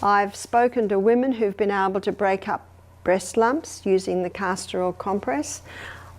I've spoken to women who've been able to break up breast lumps using the castor oil compress.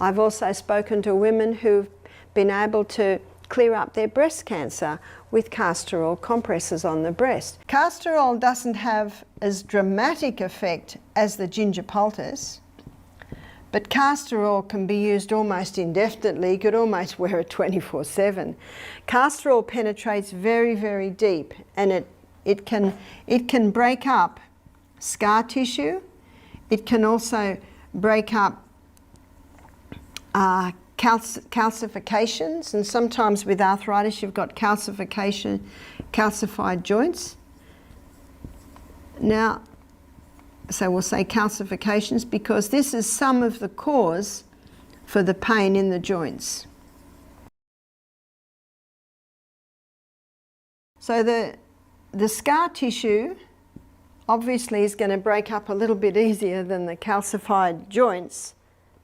I've also spoken to women who've been able to clear up their breast cancer with castor oil compresses on the breast. Castor oil doesn't have as dramatic effect as the ginger poultice, but castor oil can be used almost indefinitely. You could almost wear it 24/7. Castor oil penetrates very, very deep, and it can break up scar tissue. It can also break up calcifications, and sometimes with arthritis you've got calcified joints. Now, so we'll say calcifications because this is some of the cause for the pain in the joints. So the scar tissue obviously is going to break up a little bit easier than the calcified joints,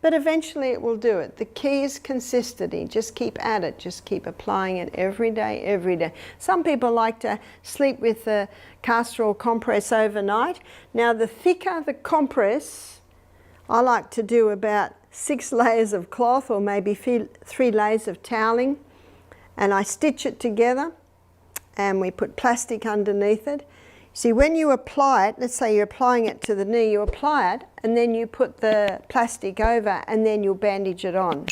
but eventually it will do it. The key is consistency. Just keep at it. Just keep applying it every day, every day. Some people like to sleep with the castor oil compress overnight. Now, the thicker the compress, I like to do about 6 layers of cloth or maybe 3 layers of toweling, and I stitch it together and we put plastic underneath it. See, when you apply it, let's say you're applying it to the knee, you apply it and then you put the plastic over and then you'll bandage it on.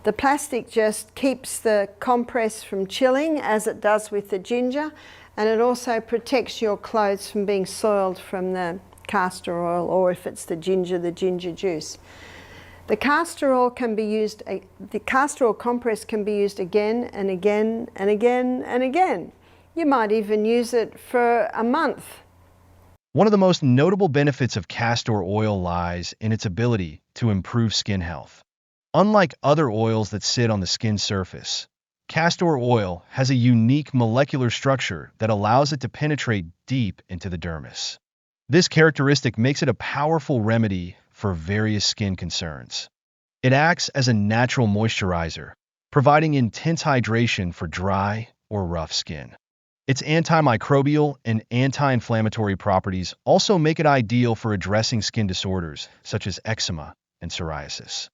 The plastic just keeps the compress from chilling as it does with the ginger, and it also protects your clothes from being soiled from the castor oil, or if it's the ginger juice. The castor oil can be used, the castor oil compress can be used again and again and again and again. You might even use it for a month. One of the most notable benefits of castor oil lies in its ability to improve skin health. Unlike other oils that sit on the skin surface, castor oil has a unique molecular structure that allows it to penetrate deep into the dermis. This characteristic makes it a powerful remedy for various skin concerns. It acts as a natural moisturizer, providing intense hydration for dry or rough skin. Its antimicrobial and anti-inflammatory properties also make it ideal for addressing skin disorders such as eczema and psoriasis.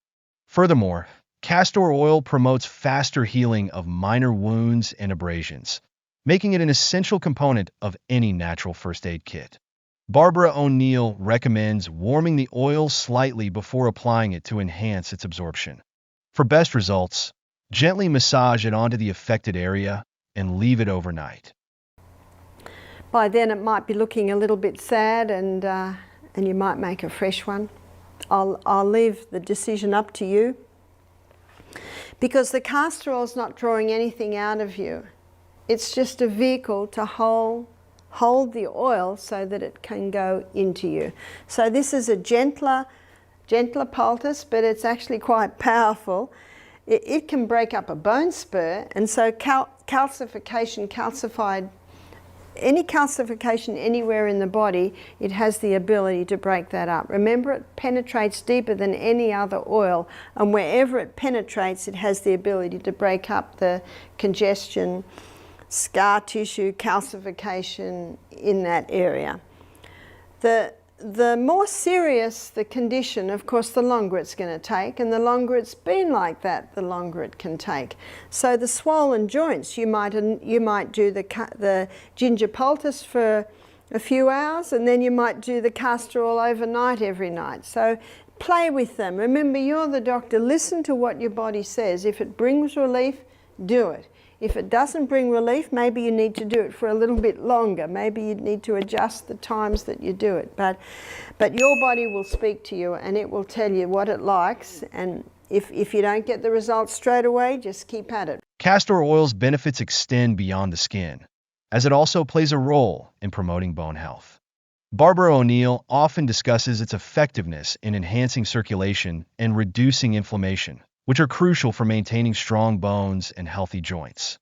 Furthermore, castor oil promotes faster healing of minor wounds and abrasions, making it an essential component of any natural first aid kit. Barbara O'Neill recommends warming the oil slightly before applying it to enhance its absorption. For best results, gently massage it onto the affected area and leave it overnight. By then it might be looking a little bit sad, and you might make a fresh one. I'll leave the decision up to you, because the castor oil is not drawing anything out of you. It's just a vehicle to hold the oil so that it can go into you. So this is a gentler poultice, but it's actually quite powerful. It can break up a bone spur, and so any calcification anywhere in the body, it has the ability to break that up. Remember, it penetrates deeper than any other oil, and wherever it penetrates, it has the ability to break up the congestion, scar tissue, calcification in that area. The more serious the condition, of course, the longer it's going to take, and the longer it's been like that, the longer it can take. So the swollen joints, you might do the ginger poultice for a few hours, and then you might do the castor oil overnight every night. So play with them. Remember, you're the doctor. Listen to what your body says. If it brings relief, do it. If it doesn't bring relief, maybe you need to do it for a little bit longer. Maybe you need to adjust the times that you do it. But your body will speak to you, and it will tell you what it likes. And if you don't get the results straight away, just keep at it. Castor oil's benefits extend beyond the skin, as it also plays a role in promoting bone health. Barbara O'Neill often discusses its effectiveness in enhancing circulation and reducing inflammation, which are crucial for maintaining strong bones and healthy joints.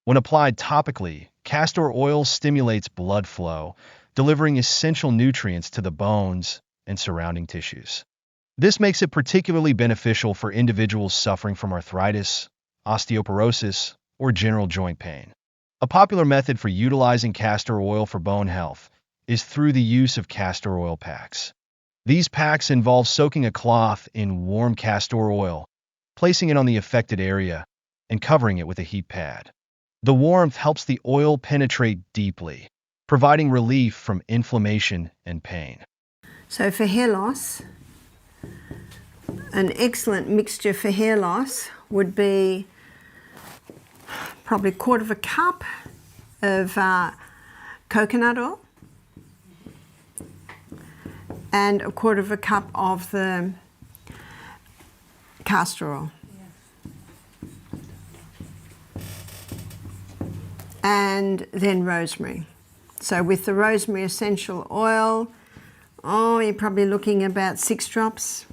When applied topically, castor oil stimulates blood flow, delivering essential nutrients to the bones and surrounding tissues. This makes it particularly beneficial for individuals suffering from arthritis, osteoporosis, or general joint pain. A popular method for utilizing castor oil for bone health is through the use of castor oil packs. These packs involve soaking a cloth in warm castor oil, placing it on the affected area, and covering it with a heat pad. The warmth helps the oil penetrate deeply, providing relief from inflammation and pain. So for hair loss, an excellent mixture for hair loss would be probably a quarter of a cup of coconut oil and a quarter of a cup of the castor oil. And then rosemary. So with the rosemary essential oil, you're probably looking about 6 drops.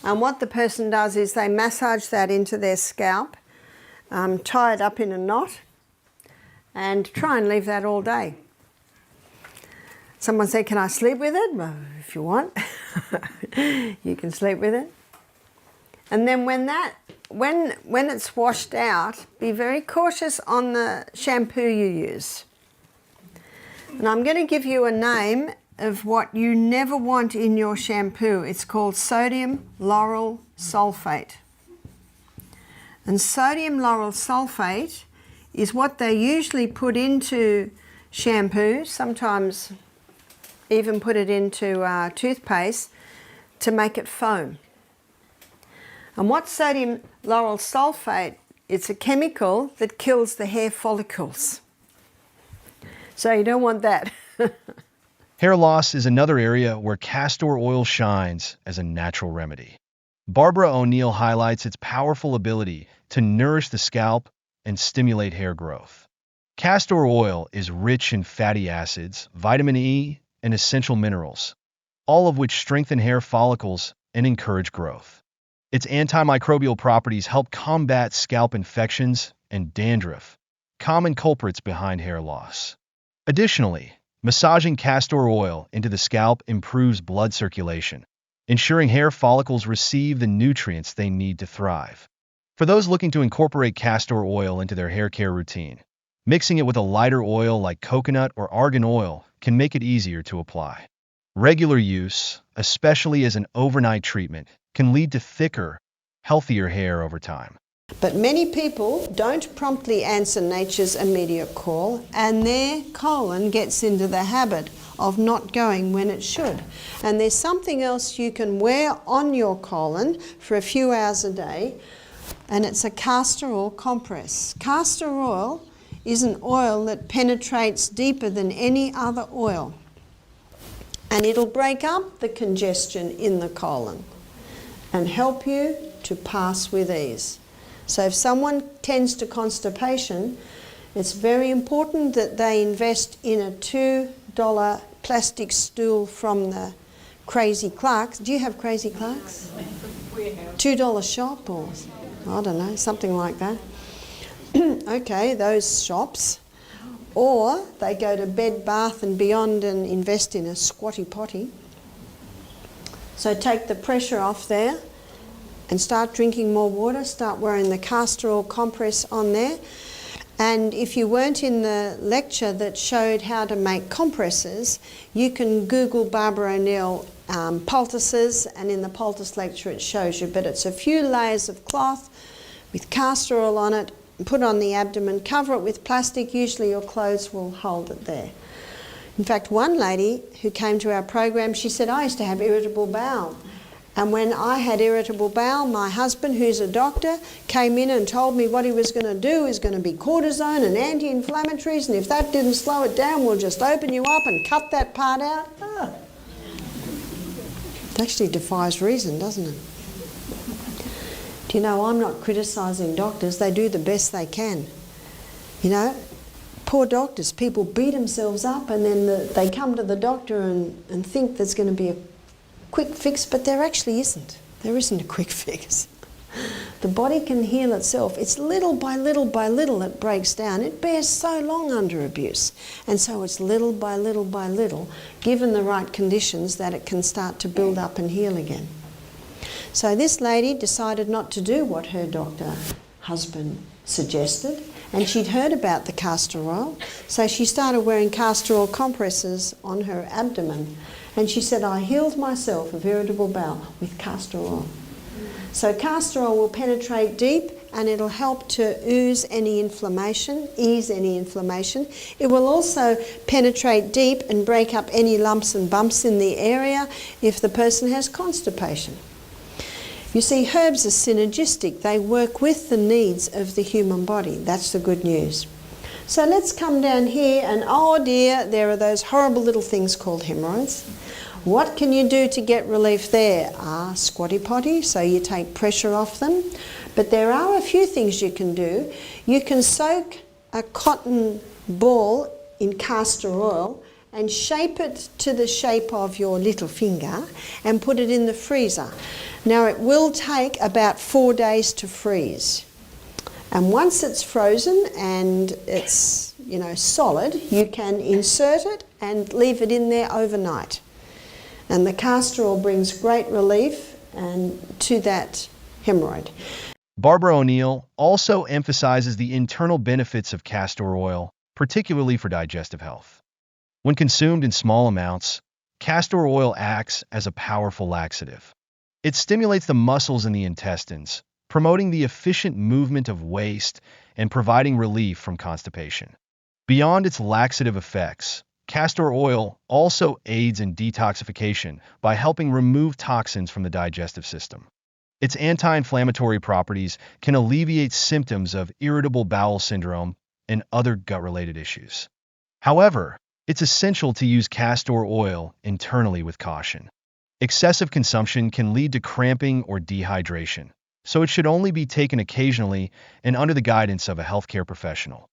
And what the person does is they massage that into their scalp, tie it up in a knot, and try and leave that all day. Someone said, can I sleep with it? Well, if you want, you can sleep with it. And then when it's washed out, be very cautious on the shampoo you use. And I'm going to give you a name of what you never want in your shampoo. It's called sodium lauryl sulfate. And sodium lauryl sulfate is what they usually put into shampoo, sometimes even put it into toothpaste to make it foam. And what sodium lauryl sulfate, it's a chemical that kills the hair follicles. So you don't want that. Hair loss is another area where castor oil shines as a natural remedy. Barbara O'Neill highlights its powerful ability to nourish the scalp and stimulate hair growth. Castor oil is rich in fatty acids, vitamin E, and essential minerals, all of which strengthen hair follicles and encourage growth. Its antimicrobial properties help combat scalp infections and dandruff, common culprits behind hair loss. Additionally, massaging castor oil into the scalp improves blood circulation, ensuring hair follicles receive the nutrients they need to thrive. For those looking to incorporate castor oil into their hair care routine, mixing it with a lighter oil like coconut or argan oil can make it easier to apply. Regular use, especially as an overnight treatment, can lead to thicker, healthier hair over time. But many people don't promptly answer nature's immediate call, and their colon gets into the habit of not going when it should. And there's something else you can wear on your colon for a few hours a day, and it's a castor oil compress. Castor oil is an oil that penetrates deeper than any other oil, and it'll break up the congestion in the colon and help you to pass with ease. So if someone tends to constipation, it's very important that they invest in a $2 plastic stool from the Crazy Clarks. Do you have Crazy Clarks? We have. $2 shop, or I don't know, something like that. Okay, those shops. Or they go to Bed Bath and Beyond and invest in a squatty potty. So take the pressure off there and start drinking more water, start wearing the castor oil compress on there. And if you weren't in the lecture that showed how to make compresses, you can Google Barbara O'Neill poultices, and in the poultice lecture it shows you. But it's a few layers of cloth with castor oil on it, put on the abdomen, cover it with plastic. Usually your clothes will hold it there. In fact, one lady who came to our program, she said, I used to have irritable bowel. And when I had irritable bowel, my husband, who's a doctor, came in and told me what he was going to do is going to be cortisone and anti-inflammatories, and if that didn't slow it down, we'll just open you up and cut that part out. It actually defies reason, doesn't it? Do you know, I'm not criticising doctors. They do the best they can. You know, poor doctors, people beat themselves up, and then they come to the doctor and think there's going to be a quick fix, but there actually isn't. There isn't a quick fix. The body can heal itself. It's little by little by little it breaks down. It bears so long under abuse. And so it's little by little by little, given the right conditions, that it can start to build up and heal again. So this lady decided not to do what her doctor husband suggested, and she'd heard about the castor oil, so she started wearing castor oil compresses on her abdomen. And she said, I healed myself of irritable bowel with castor oil. So castor oil will penetrate deep and it'll help to ease any inflammation. It will also penetrate deep and break up any lumps and bumps in the area if the person has constipation. You see, herbs are synergistic. They work with the needs of the human body. That's the good news. So let's come down here and, oh dear, there are those horrible little things called hemorrhoids. What can you do to get relief there? Squatty potty, so you take pressure off them. But there are a few things you can do. You can soak a cotton ball in castor oil and shape it to the shape of your little finger and put it in the freezer. Now it will take about 4 days to freeze. And once it's frozen and it's, solid, you can insert it and leave it in there overnight. And the castor oil brings great relief to that hemorrhoid. Barbara O'Neill also emphasizes the internal benefits of castor oil, particularly for digestive health. When consumed in small amounts, castor oil acts as a powerful laxative. It stimulates the muscles in the intestines, promoting the efficient movement of waste and providing relief from constipation. Beyond its laxative effects, castor oil also aids in detoxification by helping remove toxins from the digestive system. Its anti-inflammatory properties can alleviate symptoms of irritable bowel syndrome and other gut-related issues. However, it's essential to use castor oil internally with caution. Excessive consumption can lead to cramping or dehydration, so it should only be taken occasionally and under the guidance of a healthcare professional.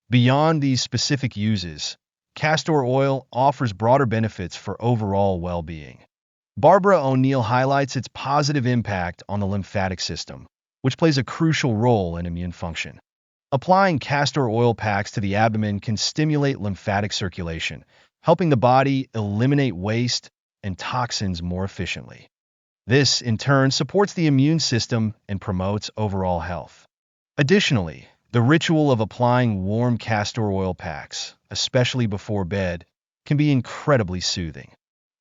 Beyond these specific uses, castor oil offers broader benefits for overall well-being. Barbara O'Neill highlights its positive impact on the lymphatic system, which plays a crucial role in immune function. Applying castor oil packs to the abdomen can stimulate lymphatic circulation, helping the body eliminate waste and toxins more efficiently. This, in turn, supports the immune system and promotes overall health. Additionally, the ritual of applying warm castor oil packs, especially before bed, can be incredibly soothing.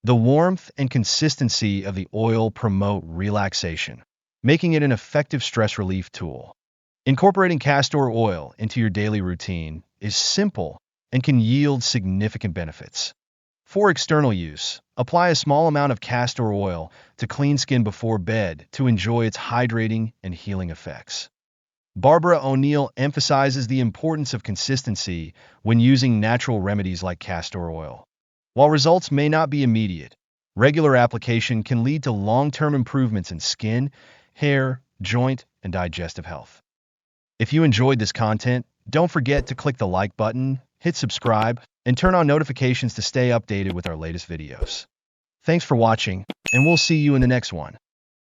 The warmth and consistency of the oil promote relaxation, making it an effective stress relief tool. Incorporating castor oil into your daily routine is simple and can yield significant benefits. For external use, apply a small amount of castor oil to clean skin before bed to enjoy its hydrating and healing effects. Barbara O'Neill emphasizes the importance of consistency when using natural remedies like castor oil. While results may not be immediate, regular application can lead to long-term improvements in skin, hair, joint, and digestive health. If you enjoyed this content, don't forget to click the like button, hit subscribe, and turn on notifications to stay updated with our latest videos. Thanks for watching, and we'll see you in the next one.